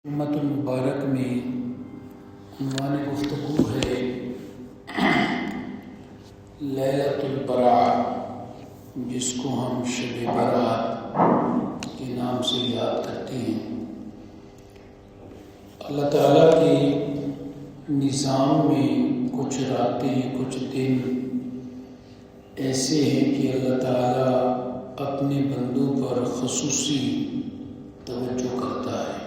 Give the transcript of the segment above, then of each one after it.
امت المبارک میں عنوان گفتگو ہے لیلۃ البراء، جس کو ہم شب برات کے نام سے یاد کرتے ہیں۔ اللہ تعالیٰ کے نظام میں کچھ راتیں کچھ دن ایسے ہیں کہ اللہ تعالیٰ اپنے بندوں پر خصوصی توجہ کرتا ہے،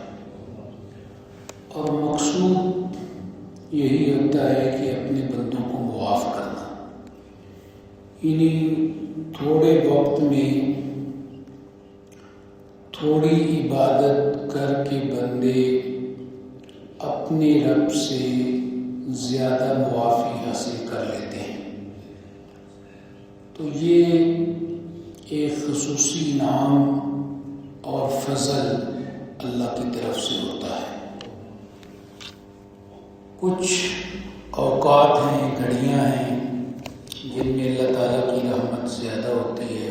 اور مقصود یہی ہوتا ہے کہ اپنے بندوں کو معاف کرنا۔ انہیں تھوڑے وقت میں تھوڑی عبادت کر کے بندے اپنے رب سے زیادہ معافی حاصل کر لیتے ہیں۔ تو یہ ایک خصوصی انعام اور فضل اللہ کی طرف سے ہوتا ہے۔ کچھ اوقات ہیں، گھڑیاں ہیں جن میں اللہ تعالیٰ کی رحمت زیادہ ہوتی ہے،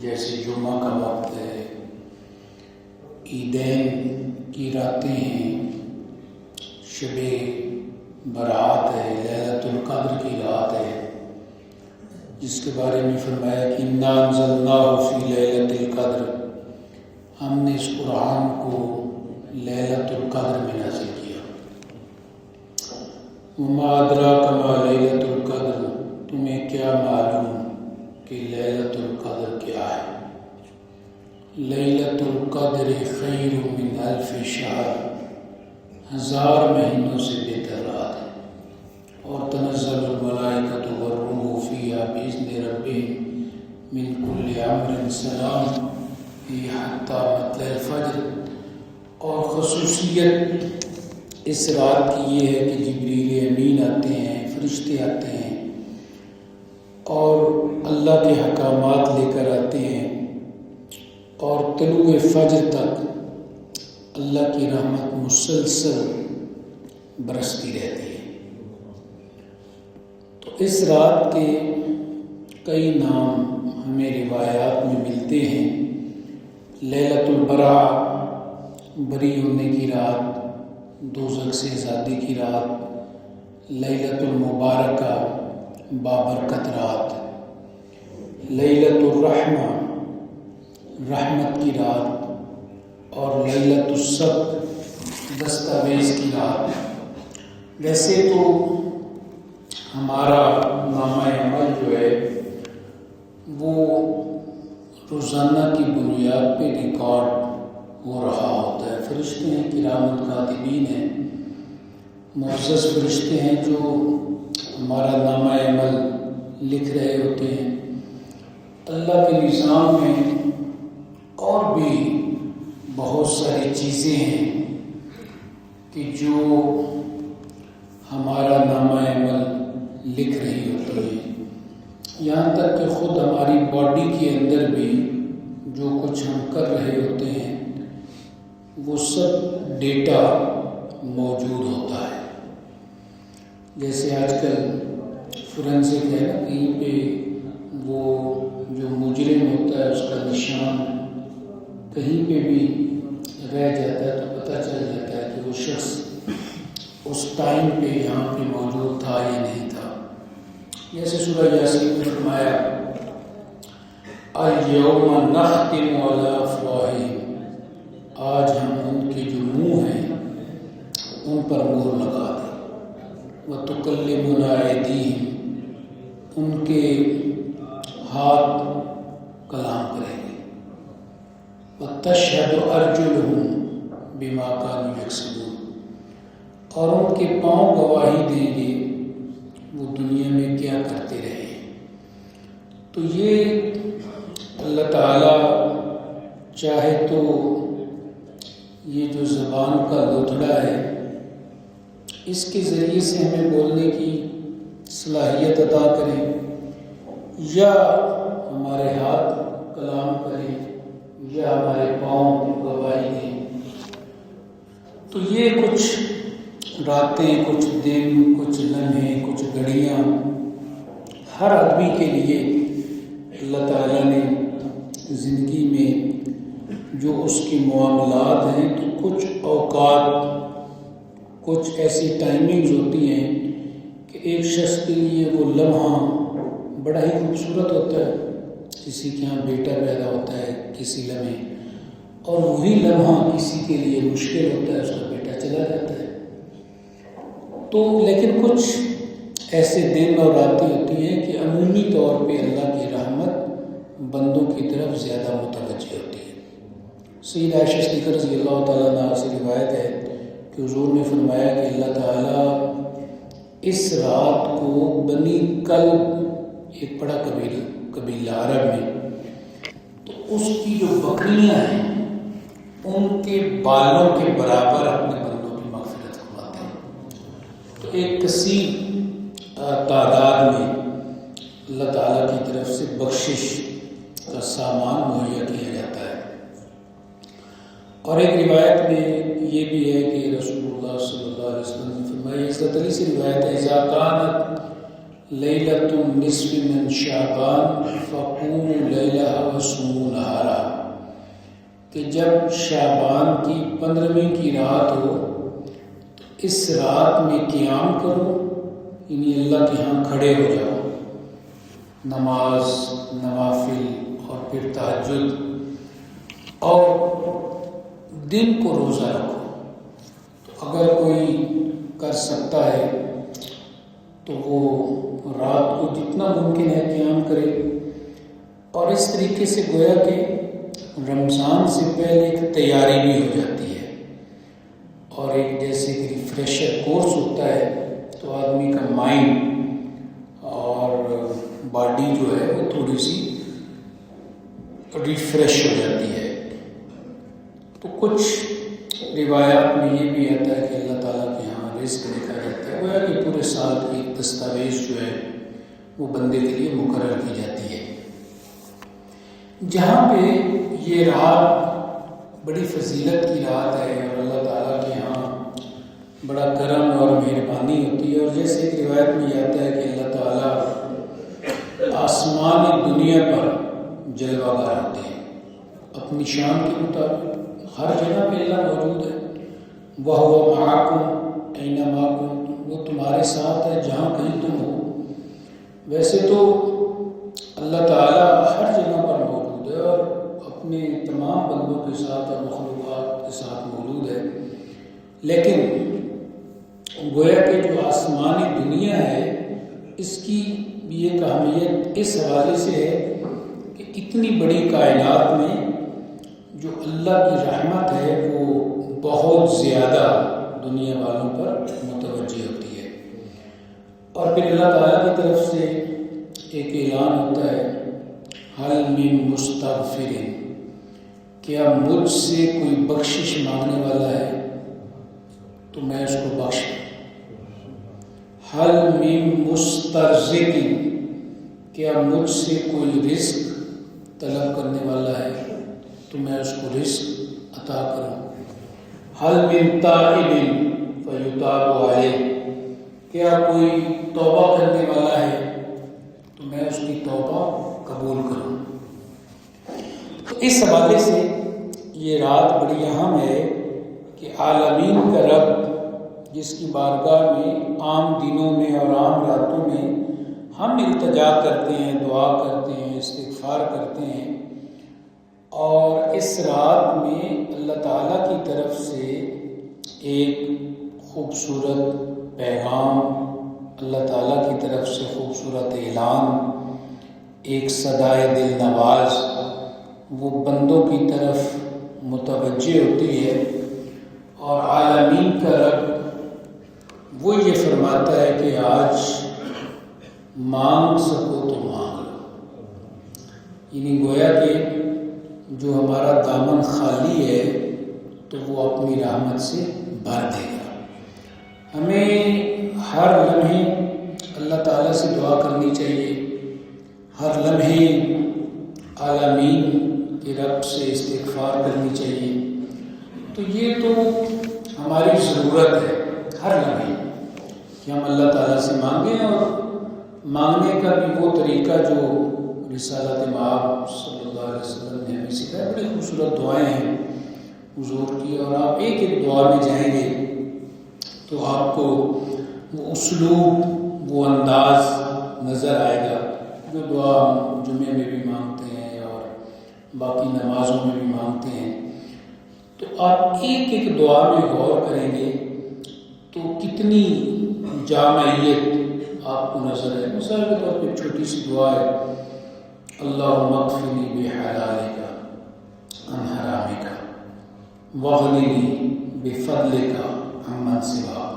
جیسے جمعہ کا وقت ہے، عیدین کی راتیں ہیں، شب برات ہے، لیلۃ القدر کی رات ہے، جس کے بارے میں فرمایا کہ انا انزلناہ فی لیلۃ القدر، ہم نے اس قرآن کو لیلۃ القدر میں نازل کیا۔ وما ادراک ما لیلۃ القدر، تمہیں کیا معلوم کہ لیلۃ القدر کیا ہے؟ لیلۃ القدر خیر من الف شہر، 1000 مہینوں سے بہتر رات ہے۔ اور تنزل الملائکۃ والروح فیہا بإذن ربہم من کل امر سلام ہی حتی مطلع الفجر۔ اور خصوصیت اس رات کی یہ ہے کہ جبریل امین آتے ہیں، فرشتے آتے ہیں اور اللہ کے احکامات لے کر آتے ہیں، اور طلوع فجر تک اللہ کی رحمت مسلسل برستی رہتی ہے۔ تو اس رات کے کئی نام ہمیں روایات میں ملتے ہیں۔ لیلۃ البراء، بری ہونے کی رات، دوزخ سے آزادی کی رات۔ لیلۃ المبارکہ، بابرکت رات۔ لیلۃ الرحمہ، رحمت کی رات۔ اور لیلۃ السبت، دستاویز کی رات۔ ویسے تو ہمارا نامہ عمل جو ہے وہ روزانہ کی بنیاد پہ ریکارڈ ہو رہا ہوتا ہے۔ فرشتے ہیں، کرام کاتبین ہیں، معزز فرشتے ہیں جو ہمارا نامہ عمل لکھ رہے ہوتے ہیں۔ اللہ کے نظام میں اور بھی بہت ساری چیزیں ہیں کہ جو ہمارا نامہ عمل لکھ رہی ہوتی ہیں، یہاں تک کہ خود ہماری باڈی کے اندر بھی جو کچھ ہم کر رہے ہوتے ہیں وہ سب ڈیٹا موجود ہوتا ہے۔ جیسے آج کل فورینسک ہے نا، کہیں پہ وہ جو مجرم ہوتا ہے اس کا نشان کہیں پہ بھی رہ جاتا ہے تو پتہ چل جاتا ہے کہ وہ شخص اس ٹائم پہ یہاں پہ موجود تھا یا نہیں تھا۔ جیسے سورہ یاسین میں فرمایا الیوم نختم علی افواہہم، آج ہم ان کے جو منہ ہیں ان پر مہر لگا دیں۔ وتکلمنا ایدیہم، ان کے ہاتھ کلام کریں گے۔ وتشہد ارجلہم بما کانوا یکسبون، اور ان کے پاؤں گواہی دیں گے وہ دنیا میں کیا کرتے رہے۔ تو یہ اللہ تعالیٰ چاہے تو یہ جو زبان کا لوتھڑا ہے اس کے ذریعے سے ہمیں بولنے کی صلاحیت عطا کرے، یا ہمارے ہاتھ کلام کریں، یا ہمارے پاؤں گواہی دیں۔ تو یہ کچھ راتیں، کچھ دن، کچھ لمحے، کچھ گھڑیاں ہر آدمی کے لیے اللہ تعالیٰ نے زندگی میں جو اس کے معاملات ہیں تو کچھ اوقات اوقات کچھ ایسی ٹائمنگز ہوتی ہیں کہ ایک شخص کے لیے وہ لمحہ بڑا ہی خوبصورت ہوتا ہے، کسی کے یہاں بیٹا پیدا ہوتا ہے کسی لمحے، اور وہی لمحہ کسی کے لیے مشکل ہوتا ہے، اس کا بیٹا چلا جاتا ہے۔ تو لیکن کچھ ایسے دن اور راتیں ہوتی ہیں کہ عمومی طور پہ اللہ کی رحمت بندوں کی طرف زیادہ متوجہ ہوتی ہے۔ سید عائشہ صدیقہ رضی اللہ تعالیٰ عنہا سے روایت ہے کہ حضور نے فرمایا کہ اللہ تعالیٰ اس رات کو بنی کلب، ایک بڑا قبیلہ عرب میں، تو اس کی جو بکریاں ہیں ان کے بالوں کے برابر اپنے بندوں کی مغفرت فرماتے ہیں۔ تو ایک کثیر تعداد میں اللہ تعالیٰ کی طرف سے بخشش کا سامان مہیا کیا جاتا ہے۔ اور ایک روایت میں یہ بھی ہے کہ رسول اللہ صلی اللہ علیہ وسلم نے فرمایا، حضرت علی سے روایت ہے، اذا كانت لیلۃ النصف من شعبان فقوموا لیلہا وصوموا نہارہا، کہ جب شعبان کی 15ویں کی رات ہو تو اس رات میں قیام کرو، یعنی اللہ کے ہاں کھڑے ہو جاؤ، نماز، نوافل اور پھر تہجد، اور دن کو روزہ رکھو۔ تو اگر کوئی کر سکتا ہے تو وہ رات کو جتنا ممکن ہے قیام کرے، اور اس طریقے سے گویا کہ رمضان سے پہلے ایک تیاری بھی ہو جاتی ہے، اور ایک جیسے کہ ریفریشر کورس ہوتا ہے تو آدمی کا مائنڈ اور باڈی جو ہے وہ تھوڑی سی ریفریش ہو جاتی ہے۔ تو کچھ روایات میں یہ بھی آتا ہے کہ اللہ تعالیٰ کے یہاں رزق لکھا جاتا ہے، گویا کہ پورے سال کی ایک دستاویز جو ہے وہ بندے کے لیے مقرر کی جاتی ہے۔ جہاں پہ یہ رات بڑی فضیلت کی رات ہے اور اللہ تعالیٰ کے یہاں بڑا کرم اور مہربانی ہوتی ہے، اور جیسے ایک روایت میں یہ آتا ہے کہ اللہ تعالیٰ آسمان دنیا پر جلوہ گر ہوتے ہیں اپنی شان کے مطابق، ہر جگہ پہ اللہ موجود ہے۔ وَهُوَ مَعَكُمْ أَيْنَمَا كُنتُمْ، وہ تمہارے ساتھ ہے جہاں کہیں تم ہو۔ ویسے تو اللہ تعالیٰ ہر جگہ پر موجود ہے اور اپنے تمام بندوں کے ساتھ اور مخلوقات کے ساتھ موجود ہے، لیکن گویا کہ جو آسمانی دنیا ہے اس کی بھی ایک اہمیت اس حوالے سے ہے کہ اتنی بڑی کائنات میں جو اللہ کی رحمت ہے وہ بہت زیادہ دنیا والوں پر متوجہ ہوتی ہے، اور پھر اللہ تعالیٰ کی طرف سے ایک اعلان ہوتا ہے، حل من مستغفر، کیا مجھ سے کوئی بخشش مانگنے والا ہے تو میں اس کو بخش دوں۔ حل من مسترزق، کیا مجھ سے کوئی رزق طلب کرنے والا ہے تو میں اس کو رزق عطا کروں۔ حل من تائب فیتاب علیہ، کیا کوئی توبہ کرنے والا ہے تو میں اس کی توبہ قبول کروں۔ تو اس حوالے سے یہ رات بڑی اہم ہے کہ عالمین کا رب جس کی بارگاہ میں عام دنوں میں اور عام راتوں میں ہم التجا کرتے ہیں، دعا کرتے ہیں، استغفار کرتے ہیں، اور اس رات میں اللہ تعالیٰ کی طرف سے ایک خوبصورت پیغام، اللہ تعالیٰ کی طرف سے خوبصورت اعلان، ایک صدائے دل نواز وہ بندوں کی طرف متوجہ ہوتی ہے، اور عالمین کا رب وہ یہ فرماتا ہے کہ آج مانگ سکو تو مانگ لو، یعنی گویا کہ جو ہمارا دامن خالی ہے تو وہ اپنی رحمت سے بھر دے گا۔ ہمیں ہر لمحے اللہ تعالیٰ سے دعا کرنی چاہیے، ہر لمحے عالمین کے رب سے استغفار کرنی چاہیے۔ تو یہ تو ہماری ضرورت ہے ہر لمحے کہ ہم اللہ تعالیٰ سے مانگیں، اور مانگنے کا بھی وہ طریقہ جو رسالت مآب صلی اللہ علیہ وسلم نے ہمیں سکھایا۔ بڑی خوبصورت دعائیں ہیں حضور کی، اور آپ ایک ایک دعا میں جائیں گے تو آپ کو وہ اسلوب، وہ انداز نظر آئے گا جو دعا ہم جمعے میں بھی مانگتے ہیں اور باقی نمازوں میں بھی مانگتے ہیں۔ تو آپ ایک ایک دعا میں غور کریں گے تو کتنی جامعیت آپ کو نظر ہے۔ مثال کے طور پہ چھوٹی سی دعا ہے، اللہم اکفنی بحلالک عن حرامک واغننی بفضلک عمن سواک۔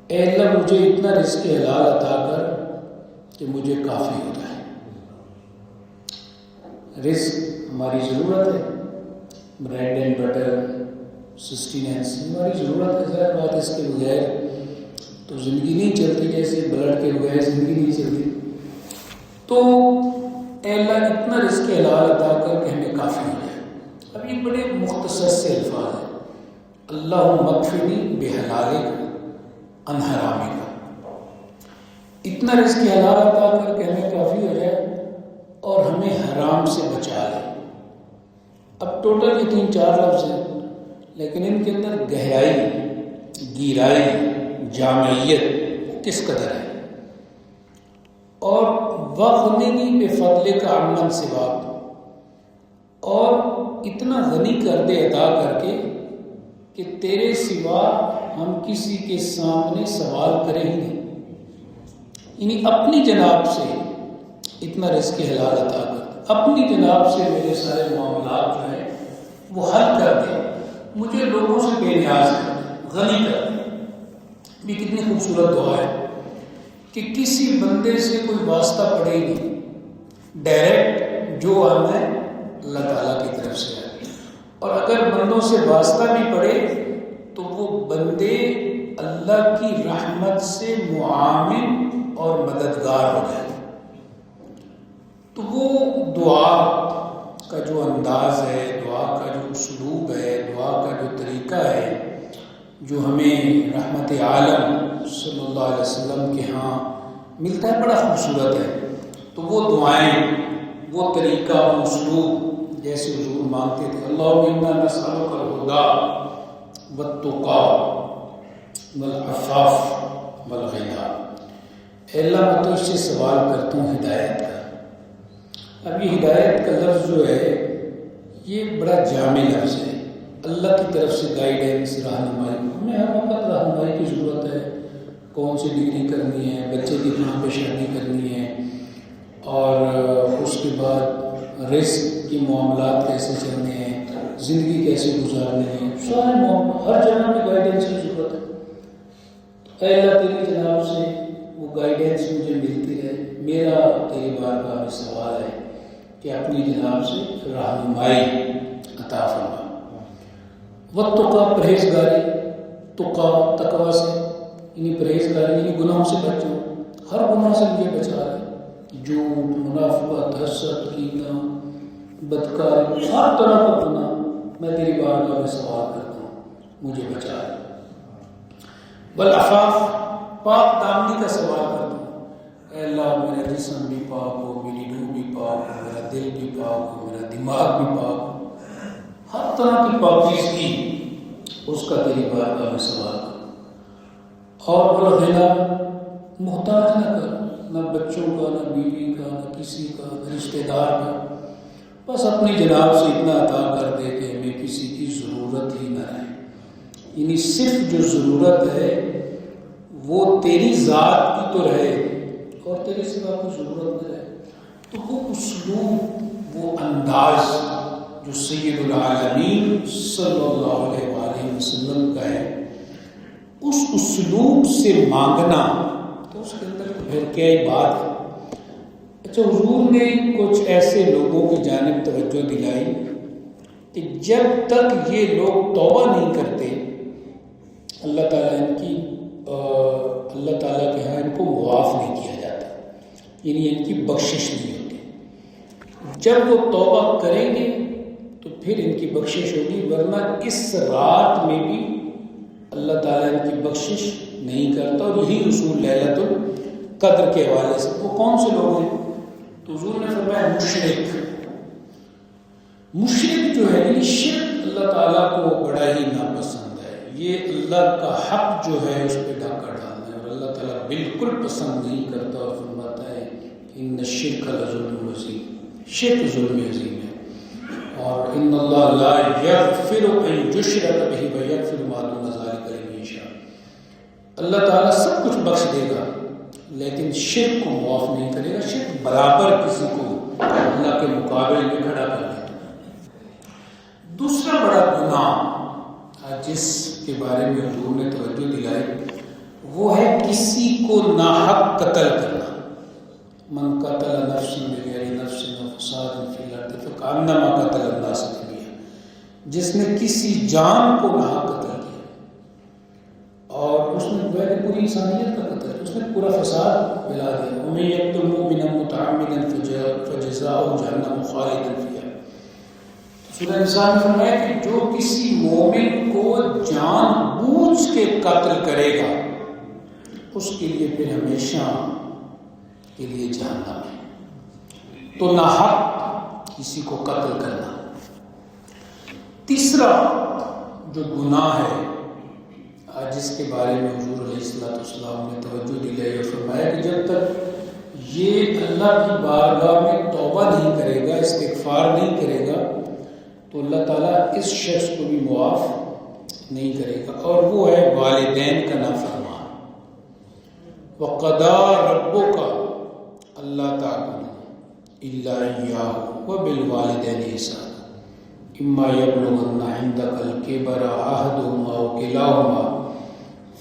اے اللہ مجھے اتنا رزق حلال عطا کر کہ مجھے کافی ہو جائے۔ رزق ہماری ضرورت ہے، بریڈ اینڈ بٹر، سسٹیننس ہماری ضرورت ہے، ظاہر بات اس کے بغیر تو زندگی نہیں چلتی، جیسے بلڈ کے بغیر زندگی نہیں چلتی۔ تو اے اللہ اتنا رزق حلال عطا کر کہ ہمیں کافی ہو جائے۔ اب یہ بڑے مختصر سے الفاظ ہیں، اللہم اکفنی بحلالک عن حرامک، اتنا رزق حلال عطا کر کہ ہمیں کافی ہو جائے اور ہمیں حرام سے بچا لے۔ اب ٹوٹل یہ 3-4 لفظ ہیں، لیکن ان کے اندر گہرائی، گہرائی، جامعیت کس قدر ہے۔ اور وَغْنِنِي بِفَضْلِكَ عَمَّن سِوَاكَ، اور اتنا غنی کر دے عطا کر کے کہ تیرے سوا ہم کسی کے سامنے سوال کریں ہی نہیں، یعنی اپنی جناب سے اتنا رزق حلال عطا کر، اپنی جناب سے میرے سارے معاملات جو ہیں وہ حل کر دے، مجھے لوگوں سے بے نیاز کر دے، غنی کر دے۔ بھی کتنی خوبصورت دعا ہے کہ کسی بندے سے کوئی واسطہ پڑے ہی نہیں، ڈائریکٹ جو آنا ہے اللہ تعالیٰ کی طرف سے ہے، اور اگر بندوں سے واسطہ بھی پڑے تو وہ بندے اللہ کی رحمت سے معاون اور مددگار ہو جائے۔ تو وہ دعا کا جو انداز ہے، دعا کا جو اسلوب ہے، دعا کا جو طریقہ ہے، جو ہمیں رحمت عالم صلی اللہ علیہ وسلم کے ہاں ملتا ہے، بڑا خوبصورت ہے۔ تو وہ دعائیں، وہ طریقہ، وہ اسلوب جیسے حضور مانگتے تھے، اللہم انا نسألک الہدی والتقی والعفاف والغنی، اے اللہ میں تو اس سے سوال کرتا ہوں ہدایت کا۔ اب یہ ہدایت کا لفظ جو ہے یہ بڑا جامع لفظ ہے، اللہ کی طرف سے گائیڈنس، رہنمائی۔ ہمیں ہر وقت رہنمائی کی ضرورت ہے، کون سی ڈگری کرنی ہے، بچے کی کہاں پہ شادی کرنی ہے، اور اس کے بعد رزق کے معاملات کیسے چلنے ہیں، زندگی کیسے گزارنی ہے، سارے معاملات ہر جگہ پہ گائیڈنس کی ضرورت ہے۔ اے اللہ تیری جناب سے وہ گائیڈنس مجھے ملتی ہے، میرا تیری بارگاہ میں سوال ہے کہ اپنی جناب سے رہنمائی عطا فرما۔ والتقی پرہیزگاری، تقویٰ سے یعنی پرہیزگاری، یعنی گناہوں سے بچو، ہر گناہ سے مجھے بچا لے، جھوٹ، منافقت، حسد، کینہ، بدکاری، ہر طرح کا گناہ میں تیری بارگاہ میں سوال کرتا ہوں، مجھے بچا لے۔ والعفاف، پاک دامنی کا سوال کرتا ہوں، اے اللہ میرا جسم بھی پاک ہو، میری روح بھی پاک ہو، میرا دل بھی پاک ہو، میرا دماغ بھی پاک ہو، ہر طرح کی پاکیزگی اس کا تیری بارگاہ میں سوال کروں۔ اور والغنی، محتاج نہ کر، نہ بچوں کا، نہ بیوی کا، نہ کسی کا، نہ رشتہ دار کا، بس اپنی جناب سے اتنا عطا کر دے کہ ہمیں کسی کی ضرورت ہی نہ رہے، یعنی صرف جو ضرورت ہے وہ تیری ذات کی تو رہے اور تیرے سوا کوئی ضرورت نہ رہے۔ تو وہ اسلوب، وہ انداز جو سید العالمین صلی اللہ علیہ وآلہ وسلم کا ہے، اس اسلوب سے مانگنا، تو اس کے اندر پھر کیا ہی بات ہے۔ اچھا، حضور نے کچھ ایسے لوگوں کی جانب توجہ دلائی کہ جب تک یہ لوگ توبہ نہیں کرتے اللہ تعالیٰ کے ہاں ان کو معاف نہیں کیا جاتا، یعنی ان کی بخشش نہیں ہوتی۔ جب وہ توبہ کریں گے تو پھر ان کی بخشش ہوگی، ورنہ اس رات میں بھی اللہ تعالیٰ ان کی بخشش نہیں کرتا۔ اور یہی رسول لیلۃ القدر کے حوالے سے وہ کون سے لوگ ہیں؟ تو حضور نے فرمایا مشرک جو ہے، یعنی شرک اللہ تعالیٰ کو بڑا ہی ناپسند ہے. یہ اللہ کا حق جو ہے اس پہ ڈاکہ ڈالنا ہے، اور اللہ تعالیٰ بالکل پسند نہیں کرتا اور فرماتا ہے ان الشرک لظلم عظیم، شرک ظلم عظیم ہے. اور ان اللہ لا یغفر ان یشرک بہ ویغفر ما دون ذلک لمن یشاء. اللہ تعالیٰ سب کچھ بخش دے گا لیکن شرک کو معاف نہیں کرے گا. شرک برابر کسی کو اللہ کے مقابلے میں کھڑا کر دے. دوسرا بڑا گناہ جس کے بارے میں حضور نے توجہ دلائی وہ ہے کسی کو ناحق قتل کرنا. من قتل نفسا بغیر نفس او فساد فی الارض فکأنما قتل الناس جميعا. جس نے کسی جان کو ناحق قتل کیا اور اس نے غیر پوری انسانیت کا قتل، اس نے پورا فساد پھیلا دیا. ومن یقتل مؤمنا متعمدا فجزاؤہ جہنم خالدا فیہا. سورہ نساء میں فرمایا کہ جو کسی مومن کو جان بوجھ کے قتل کرے گا اس کے لیے پھر ہمیشہ کے لیے جہنم ہے. تو ناحق کسی کو قتل کرنا. تیسرا جو گناہ ہے جس کے بارے میں حضور علیہ السلام نے توجہ دلائی اور فرمایا کہ جب تک یہ اللہ کی بارگاہ میں توبہ نہیں کرے گا، استغفار نہیں کرے گا تو اللہ تعالیٰ اس شخص کو بھی معاف نہیں کرے گا، اور وہ ہے والدین کا نافرمان. وَقَضَىٰ رَبُّكَ أَلَّا تَعْبُدُوا إِلَّا إِيَّاهُ وَبِالْوَالِدَيْنِ إِحْسَانًا إِمَّا يَبْلُغَنَّ عِندَكَ الْكِبَرَ أَحَدُهُمَا أَوْ كِلَاهُمَا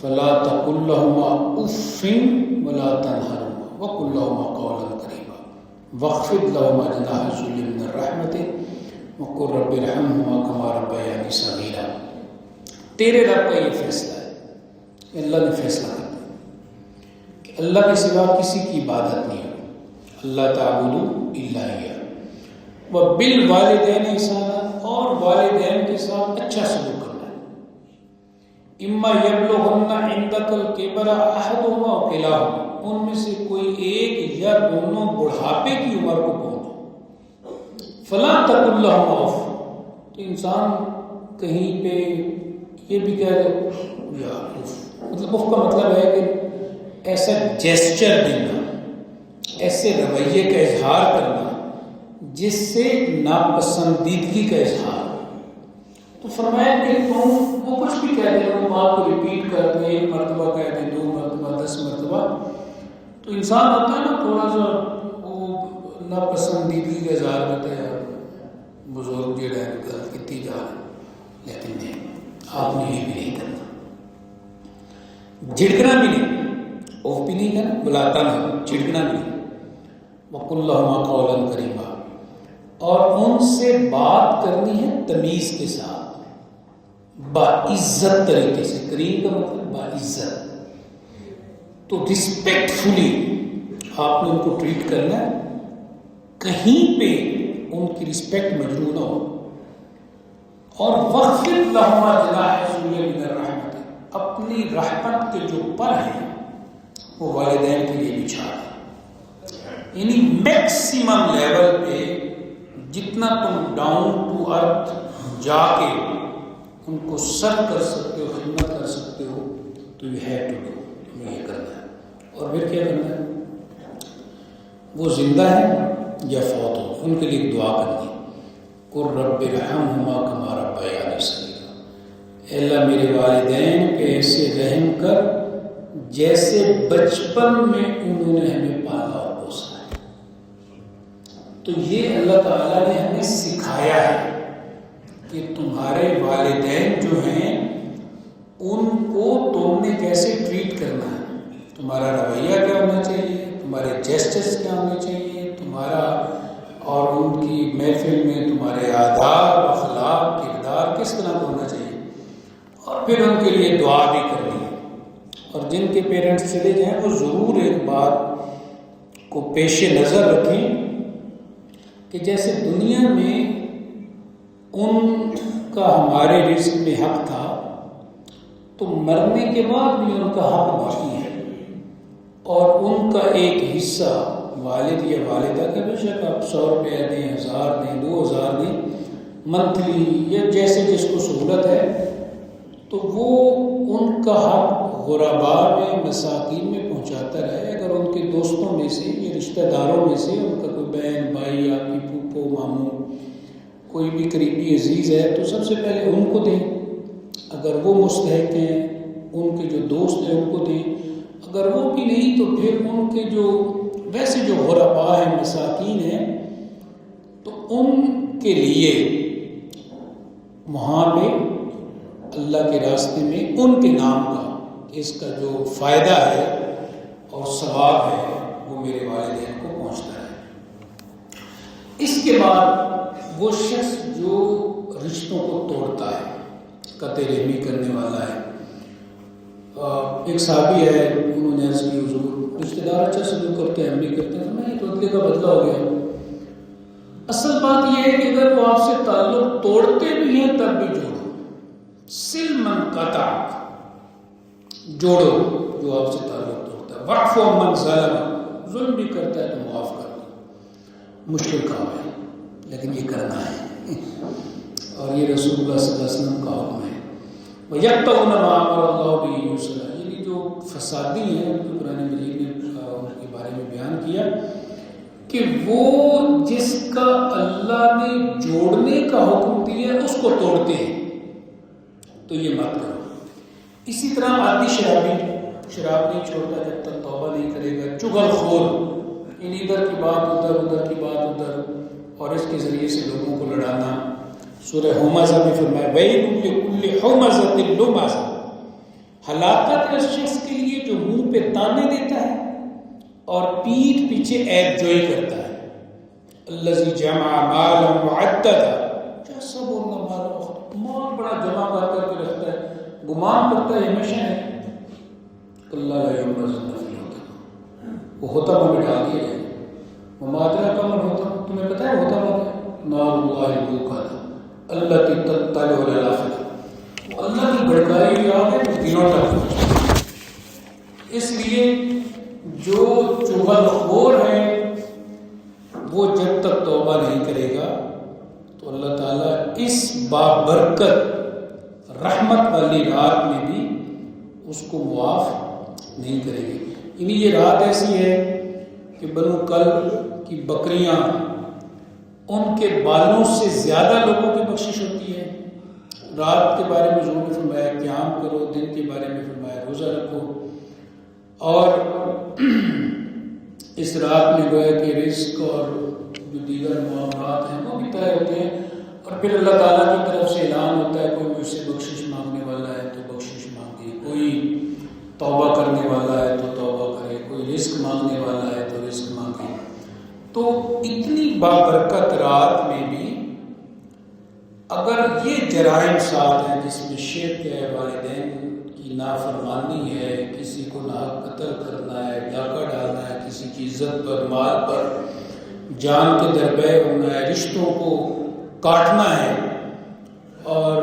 فَلَا تَقُل لَّهُمَا أُفٍّ وَلَا تَنْهَرْهُمَا وَقُل لَّهُمَا قَوْلًا كَرِيمًا وَاخْفِضْ لَهُمَا جَنَاحَ الذُّلِّ مِنَ الرَّحْمَةِ وَقُل رَّبِّ ارْحَمْهُمَا كَمَا رَبَّيَانِي صَغِيرًا. تیرے رب کا یہ فیصلہ ہے، اللہ نے فیصلہ کر دیا کہ اللہ کے سوا کسی کی عبادت نہیں ہو. اللہ تعبدوا الا اياه وبالوالدین احسانا، اور والدین کے ساتھ اچھا سلوک کرنا ہے. اما یبلغن عندک الکبر احدهما او کلاهما، ان میں سے کوئی ایک یا دونوں بڑھاپے کی عمر کو پہنچے. فلا تقل لهما اف، تو انسان کہیں پہ یہ بھی کہہ دے یا اف. مطلب اف کا مطلب ہے کہ ایسا جیسچر دینا، ایسے رویے کا اظہار کرنا جس سے ناپسندیدگی کا اظہار. تو فرمایا کہ تم وہ کچھ بھی کہہ دیں، وہ بات کو ریپیٹ کر دیں، ایک مرتبہ کہہ دیں، 2 مرتبہ، 10 مرتبہ، تو انسان ہوتا ہے نا تھوڑا سا وہ ناپسندیدگی کا اظہار کرتا ہے، بزرگ جو ہے گل کی جا رہے، لیکن نہیں، آپ نے یہ بھی نہیں کرنا. جھڑکنا بھی نہیں، اوف بھی نہیں کرنا، بلاتا نہیں، جھڑکنا بھی نہیں. وَقُلْ لَهُمَا قَوْلًا كَرِيمًا، اور ان سے بات کرنی ہے تمیز کے ساتھ، باعزت طریقے سے. کریم کا مطلب باعزت. تو رسپیکٹفلی آپ نے ان کو ٹریٹ کرنا ہے، کہیں پہ ان کی رسپیکٹ مجروح نہ ہو. اور وَخْفِضْ لَهُمَا جَنَاحَ الذُّلِّ مِنَ الرَّحْمَةِ، اپنی رحمت کے جو پر ہیں وہ والدین کے لیے بچھا دیں. یعنی میکسیمم لیول پہ جتنا تم ڈاؤن ٹو ارتھ جا کے ان کو سر کر سکتے ہو، خدمت کر سکتے ہو، تو یو ہیو ٹو ڈو، تمہیں یہ کرنا ہے. اور پھر کیا کرنا ہے؟ وہ زندہ ہے یا فوت ہو، ان کے لیے دعا کرنی. قُلْ رَبِّ ارْحَمْهُمَا كَمَا رَبَّيَانِي صَغِيرًا، اے اللہ میرے والدین پہ ایسے رحم کر جیسے بچپن میں انہوں نے ہمیں پالا اور پوسا ہے. تو یہ اللہ تعالیٰ نے ہمیں سکھایا ہے کہ تمہارے والدین جو ہیں ان کو تم نے کیسے ٹریٹ کرنا ہے. تمہارا رویہ کیا ہونا چاہیے، تمہارے جیسچرز کیا ہونے چاہیے، تمہارا اور ان کی محفل میں تمہارے آداب، اخلاق، کردار کس طرح کا ہونا چاہیے. اور پھر ان کے لیے دعا بھی کرنی ہے. اور جن کے پیرنٹس چلے جائیں وہ ضرور ایک بات کو پیش نظر رکھیں کہ جیسے دنیا میں ان کا ہمارے رزق میں حق تھا تو مرنے کے بعد بھی ان کا حق باقی ہے، اور ان کا ایک حصہ والد یا والدہ کا، بے شک آپ 100 روپیہ دیں، 1000 دیں، 2000 دیں، منتھلی یا جیسے جس کو سہولت ہے، تو وہ ان کا حق غرباء میں، مساکین میں پہنچاتا رہے۔ اگر ان کے دوستوں میں سے یا رشتہ داروں میں سے ان کا کوئی بہن، بھائی، آپ کی پھوپھو، ماموں، کوئی بھی قریبی عزیز ہے تو سب سے پہلے ان کو دیں۔ اگر وہ مستحق ہیں، ان کے جو دوست ہیں ان کو دیں۔ اگر وہ بھی نہیں تو پھر ان کے جو ویسے جو غرباء ہیں، مساکین ہیں، تو ان کے لیے وہاں پہ اللہ کے راستے میں ان کے نام کا، اس کا جو فائدہ ہے اور ثواب ہے وہ میرے والدین کو پہنچتا ہے۔ اس کے بعد وہ شخص جو رشتوں کو توڑتا ہے، قطع رحمی کرنے والا ہے۔ ایک صحابی ہے، انہوں نے عرض کی حضور رشتہ دار اچھا سلوک کرتے ہیں، ہم بھی کرتے ہیں، میں ایک بدلے کا بدلہ ہو گیا۔ اصل بات یہ ہے کہ اگر وہ آپ سے تعلق توڑتے بھی ہیں تب بھی جوڑو، سل من قطع، جوڑو جو آپ سے تعلق توڑتا ہے۔ وعفو من ظلم، ظلم بھی کرتا ہے تو معاف کر دو۔ مشکل کام ہے لیکن یہ کرنا ہے اور یہ رسول اللہ صلی اللہ علیہ وسلم کا حکم ہے۔ وَيَقْطَعُونَ مَا أَمَرَ اللَّهُ بِهِ يُوصَلَ، یعنی جو فسادی ہیں ان کو قرآن مجید نے ان کے بارے میں بیان کیا کہ وہ جس کا اللہ نے جوڑنے کا حکم دیا ہے اس کو توڑتے ہیں، تو یہ مت کرو۔ اسی طرح عادی شرابی شراب نہیں چھوڑتا جب تک توبہ نہیں کرے گا۔ چغل خور، ان ادھر کی بات ادھر، ادھر کی بات ادھر، اور اس کے ذریعے سے لوگوں کو لڑانا۔ سورہ ہمزہ میں فرمایا وَيْلٌ لِكُلِّ ہُمَزَةٍ لُمَزَةٍ، ہلاکت ہے اس شخص کے لیے جو منہ پہ تانے دیتا ہے اور پیٹھ پیچھے عیب جوئی کرتا ہے۔ الذی جمع مالا وعددہ، سب مال بڑا جمع کر کے رکھتا ہے، گمان کرتا ہے ہمیشہ ہے، اللہ لا ينبغي فی الحطمہ، وہ حطمہ میں ڈال دیا جائے۔ وما ادراک ما الحطمہ، تمہیں پتہ ہے حطمہ کیا ہے؟ نار اللہ الموقدہ التی تطلع علی الافئدہ، وہ اللہ کی بھڑکائی ہوئی آگ ہے جو دلوں تک۔ اس لیے جو چغل خور ہے وہ جب تک توبہ نہیں کرے گا تو اللہ تعالیٰ اس بابرکت رحمت والی رات میں بھی اس کو معاف نہیں کرے گی۔ یعنی یہ رات ایسی ہے کہ بنو کلب کی بکریاں ان کے بالوں سے زیادہ لوگوں کی بخشش ہوتی ہے۔ رات کے بارے میں حضور نے فرمایا قیام کرو، دن کے بارے میں فرمایا روزہ رکھو، اور اس رات میں گویا کہ رزق اور جو دیگر معاملات ہیں وہ بھی طے ہوتے ہیں، اور پھر اللہ تعالیٰ کی طرف سے اعلان ہوتا ہے کوئی مجھ سے بخشش مانگنے والا ہے تو بخشش مانگے، کوئی توبہ کرنے والا ہے تو توبہ کرے، کوئی رزق مانگنے والا ہے تو رزق مانگے۔ تو اتنی بابرکت رات میں بھی اگر یہ جرائم ساتھ ہیں جس میں شرک ہے، والدین کی نافرمانی ہے، کسی کو ناحق قتل کرنا ہے، ڈاکہ ڈالنا ہے، کسی کی عزت پر، مال پر جان کے دربے ہونا ہے، رشتوں کو کاٹنا ہے، اور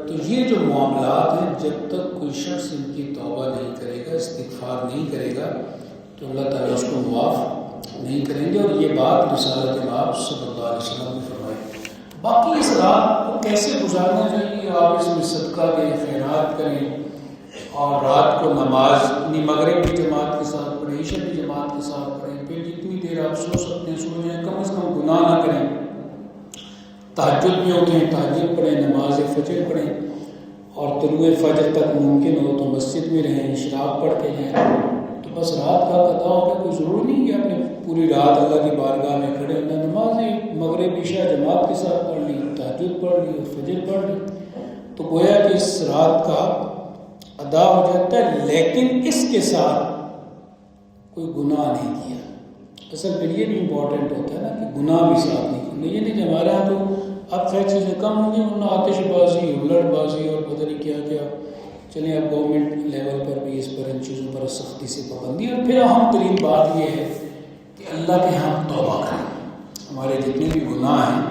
تو یہ جو معاملات ہیں جب تک کوئی شخص ان کی توبہ نہیں کرے گا، استغفار نہیں کرے گا تو اللہ تعالیٰ اس کو معاف نہیں کریں گے۔ اور یہ بات رسالت مآب صلی اللہ علیہ وسلم نے فرمائی۔ باقی اس رات کو کیسے گزارنا چاہیے، آپ اس میں صدقہ دیں، خیرات کریں، اور رات کو نماز اپنی مغرب کی جماعت کے ساتھ پڑھیں، عشاء کی جماعت کے ساتھ پڑھیں، پھر جتنی دیر آپ سو سکتے ہیں سو جائیں، کم از کم گناہ نہ کریں، تہجد میں اٹھیں، تہجد پڑھیں، نماز فجر پڑھیں، اور طلوع فجر تک ممکن ہو تو مسجد میں رہیں، اشراق پڑھ کے جائیں۔ تو بس رات کا قضا ہو گیا، کوئی ضروری نہیں کہ آپ نے پوری رات اللہ کی بارگاہ میں کھڑے ہونا، نمازیں مغرب عشاء جماعت کے ساتھ پڑھ لی، تہجد پڑھ لی اور فجر پڑھ لی، تو گویا کہ اس رات کا ادا ہو جاتا ہے، لیکن اس کے ساتھ کوئی گناہ نہیں کیا۔ اصل پھر یہ بھی امپورٹنٹ ہوتا ہے نا کہ گناہ بھی ساتھ نہیں کرنا، یہ نہیں کہ ہمارے یہاں تو اب خیر چیزیں کم ہوں گی، ورنہ آتش بازی، ہلڑ بازی اور پتہ نہیں کیا کیا۔ چلیں اب گورنمنٹ لیول پر بھی اس پر ان چیزوں پر سختی سے پابندی، اور پھر اہم ترین بات یہ ہے کہ اللہ کے ہم توبہ کریں، ہمارے جتنے بھی گناہ ہیں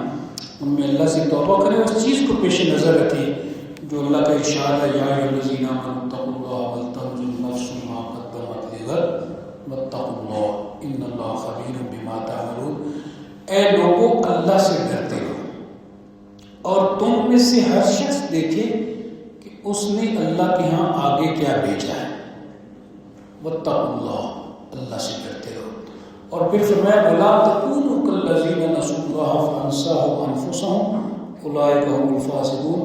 ان میں اللہ سے توبہ کریں، اس چیز کو پیش نظر رکھیں جو اللہ کا ارشاد ہے، یا ایھا الذین آمنوا اتقوا اللہ ولتنظر نفس ما قدمت لغد واتقوا اللہ ان اللہ خبیر بما تعملون۔ اے لوگوں اللہ سے ڈرتے رہو اور میں سے ہر شخص دیکھے کہ اس نے اللہ کے ہاں آگے کیا بھیجا ہے. واتقوا اللہ، اللہ سے ڈرتے رہو. اور پھر فرمایا وَلَا تَكُونُوا كَالَّذِينَ نَسُوا اللَّهَ فَأَنسَاهُمْ أَنفُسَهُمْ أُولَٰئِكَ هُمُ الْفَاسِقُونَ.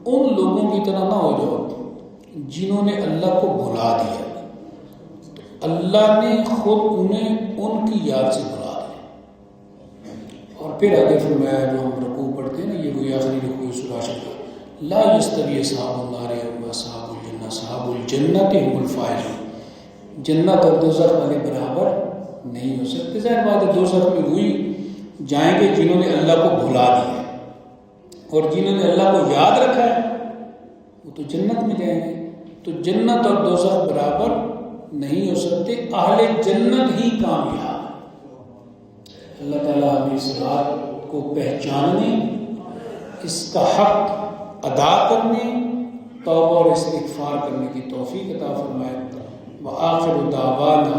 ان لوگوں کی طرح نہ ہو جاؤ جنہوں نے اللہ کو بھلا دیا، تو اللہ نے خود انہیں ان کی یاد سے بھلا دیا. اور پھر آگے فرمایا جو ہم رکوع پڑھتے ہیں نا، یہ کوئی آخری رکوع سورہ شروع لا یستوی اصحاب النار واصحاب الجنہ، اصحاب الجنۃ هم الفائزون. جنت اور دوزخ والے برابر نہیں ہو سکتے. ظاہر بات ہے دوزخ میں وہی جائیں گے جنہوں نے اللہ کو بھلا دیا ہے، اور جنہوں نے اللہ کو یاد رکھا ہے وہ تو جنت میں جائیں گے. تو جنت اور دوزخ برابر نہیں ہو سکتے، اہل جنت ہی کامیاب. اللہ تعالیٰ ہمیں اس رات کو پہچاننے، اس کا حق ادا کرنے، توبہ اور استغفار کرنے کی توفیق عطا فرمائے. وآخر دعوانا